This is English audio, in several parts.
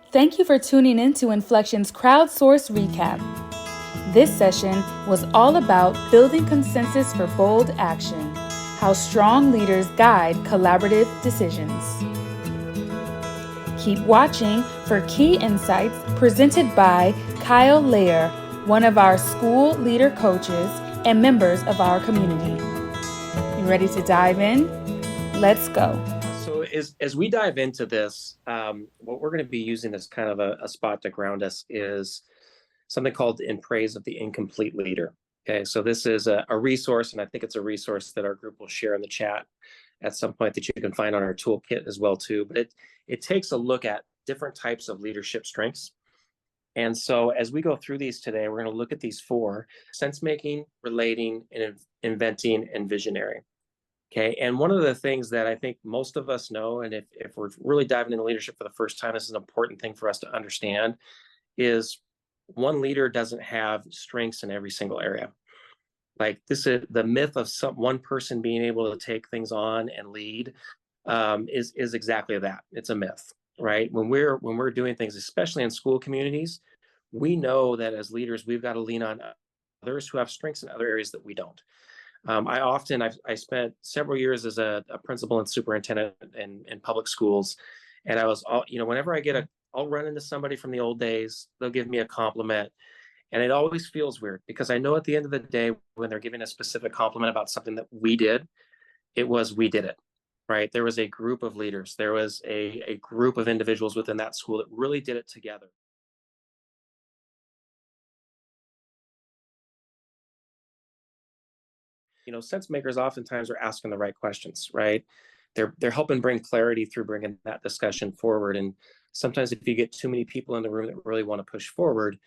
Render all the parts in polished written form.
Thank you for tuning in to Inflection's Crowdsource Recap. This session was all about building consensus for bold action, how strong leaders guide collaborative decisions. Keep watching for key insights presented by Kyle Lair, one of our school leader coaches and members of our community. You ready to dive in? Let's go. So as we dive into this, what we're going to be using as kind of a spot to ground us is something called In Praise of the Incomplete Leader. Okay, so this is a resource, and I think it's a resource that our group will share in the chat at some point that you can find on our toolkit as well too. But it takes a look at different types of leadership strengths. And so as we go through these today, we're going to look at these four: sense making, relating, and inventing, and visionary. Okay. And one of the things that I think most of us know, and if we're really diving into leadership for the first time, this is an important thing for us to understand, is one leader doesn't have strengths in every single area. Like, this is the myth of one person being able to take things on and lead, is exactly that. It's a myth, right? When we're doing things, especially in school communities, we know that as leaders, we've got to lean on others who have strengths in other areas that we don't. I spent several years as a principal and superintendent in public schools, and I was whenever I'll run into somebody from the old days, they'll give me a compliment, and it always feels weird because I know at the end of the day, when they're giving a specific compliment about something that we did, we did it, right? There was a group of leaders, there was a group of individuals within that school that really did it together. Sense makers oftentimes are asking the right questions, right? They're helping bring clarity through bringing that discussion forward. And sometimes if you get too many people in the room that really want to push forward,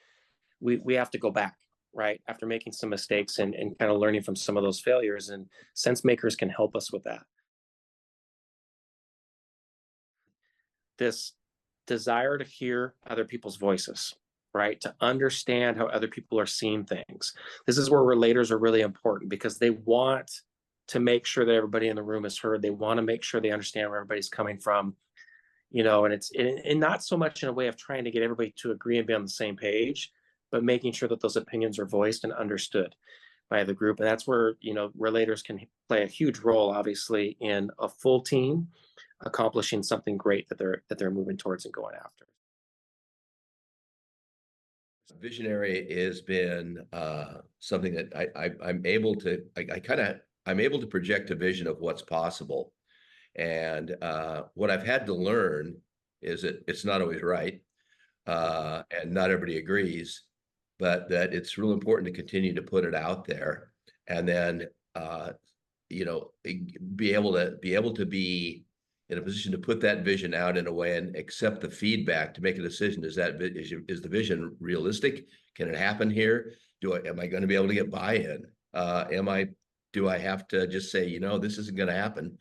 we have to go back, right? After making some mistakes and kind of learning from some of those failures. And sense makers can help us with that. This desire to hear other people's voices, right? To understand how other people are seeing things. This is where relators are really important because they want to make sure that everybody in the room is heard. They want to make sure they understand where everybody's coming from, and it's not so much in a way of trying to get everybody to agree and be on the same page, but making sure that those opinions are voiced and understood by the group. And that's where, relators can play a huge role, obviously, in a full team accomplishing something great that they're moving towards and going after. Visionary has been something that I'm able to I'm able to project a vision of what's possible, and what I've had to learn is that it's not always right, and not everybody agrees, but that it's real important to continue to put it out there, and then be able to be in a position to put that vision out in a way and accept the feedback to make a decision. Is the vision realistic? Can it happen here? Am I going to be able to get buy-in? Do I have to just say, this isn't going to happen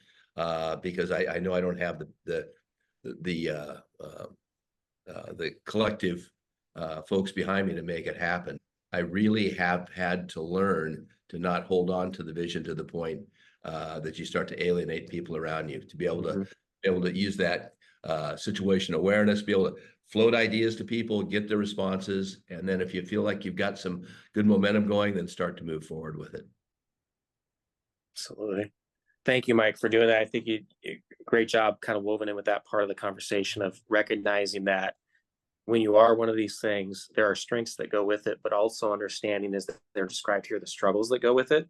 because I know I don't have the collective folks behind me to make it happen. I really have had to learn to not hold on to the vision to the point that you start to alienate people around you, to be able to use that situation awareness, be able to float ideas to people, get the responses, and then if you feel like you've got some good momentum going, then start to move forward with it. Absolutely. Thank you, Mike, for doing that. I think great job kind of woven in with that part of the conversation of recognizing that when you are one of these things, there are strengths that go with it, but also understanding, as they're described here, the struggles that go with it,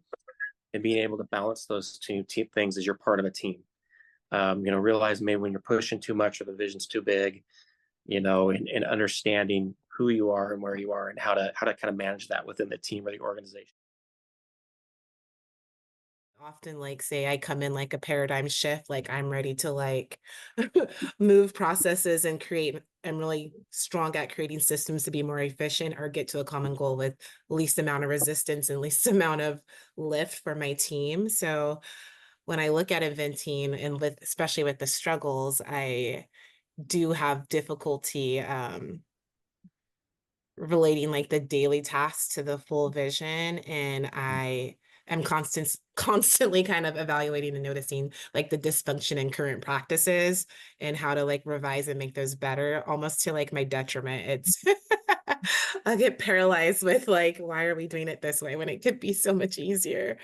and being able to balance those two things as you're part of a team. Realize maybe when you're pushing too much or the vision's too big, and understanding who you are and where you are and how to kind of manage that within the team or the organization. Often, like, say I come in like a paradigm shift, like I'm ready to move processes and create. I'm really strong at creating systems to be more efficient or get to a common goal with least amount of resistance and least amount of lift for my team. So when I look at inventing and especially with the struggles, I do have difficulty relating like the daily tasks to the full vision. And I am constantly kind of evaluating and noticing like the dysfunction in current practices and how to like revise and make those better, almost to like my detriment. It's I get paralyzed with like, why are we doing it this way when it could be so much easier?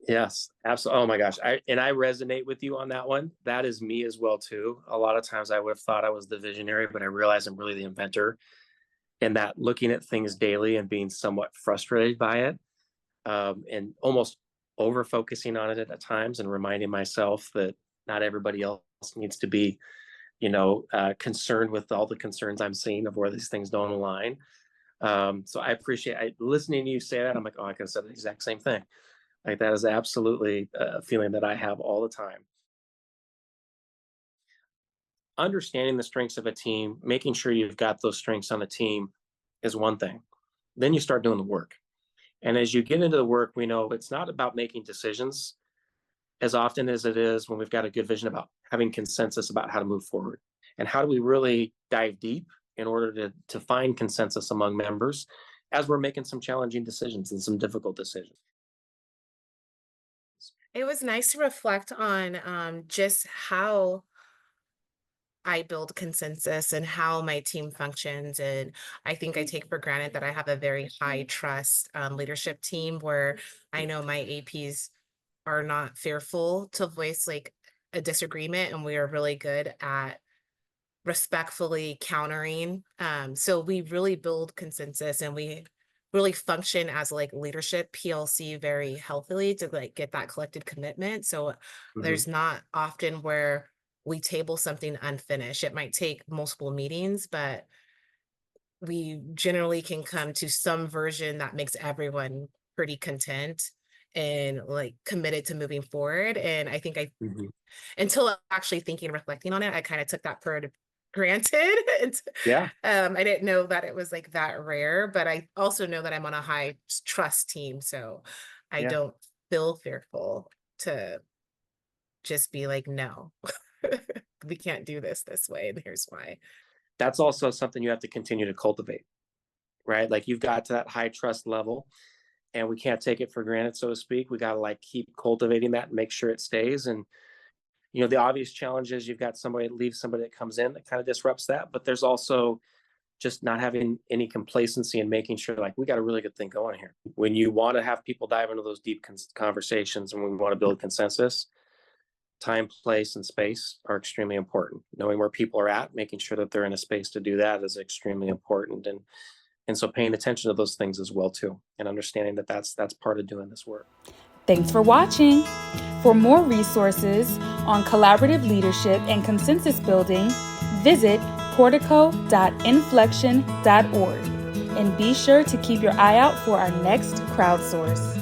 Yes, absolutely. Oh my gosh. I resonate with you on that one. That is me as well too. A lot of times I would have thought I was the visionary, but I realize I'm really the inventor, and that looking at things daily and being somewhat frustrated by it, and almost over focusing on it at times, and reminding myself that not everybody else needs to be, concerned with all the concerns I'm seeing of where these things don't align. So I appreciate listening to you say that. I'm like, oh, I could have said the exact same thing. Like that is absolutely a feeling that I have all the time. Understanding the strengths of a team, making sure you've got those strengths on the team is one thing. Then you start doing the work. And as you get into the work, we know it's not about making decisions as often as it is when we've got a good vision about having consensus about how to move forward. And how do we really dive deep in order to find consensus among members as we're making some challenging decisions and some difficult decisions. It was nice to reflect on just how I build consensus and how my team functions. And I think I take for granted that I have a very high trust leadership team where I know my APs are not fearful to voice like a disagreement, and we are really good at respectfully countering. So we really build consensus and we really function as like leadership PLC very healthily to like get that collective commitment. So Mhm. there's not often where we table something unfinished. It might take multiple meetings, but we generally can come to some version that makes everyone pretty content and like committed to moving forward. And I think Mhm. until actually thinking and reflecting on it, I kind of took that for granted. Yeah, I didn't know that it was like that rare, but I also know that I'm on a high trust team, so I yeah. don't feel fearful to just be like, no, we can't do this way, and here's why. That's also something you have to continue to cultivate, right? Like you've got to that high trust level, and we can't take it for granted, so to speak. We got to like keep cultivating that and make sure it stays. And the obvious challenge is you've got somebody that comes in that kind of disrupts that, but there's also just not having any complacency and making sure like we got a really good thing going here. When you want to have people dive into those deep conversations and when we want to build consensus, time, place, and space are extremely important. Knowing where people are at, making sure that they're in a space to do that is extremely important. And so paying attention to those things as well too, and understanding that that's part of doing this work. Thanks for watching. For more resources on collaborative leadership and consensus building, visit portico.inflection.org and be sure to keep your eye out for our next crowdsource.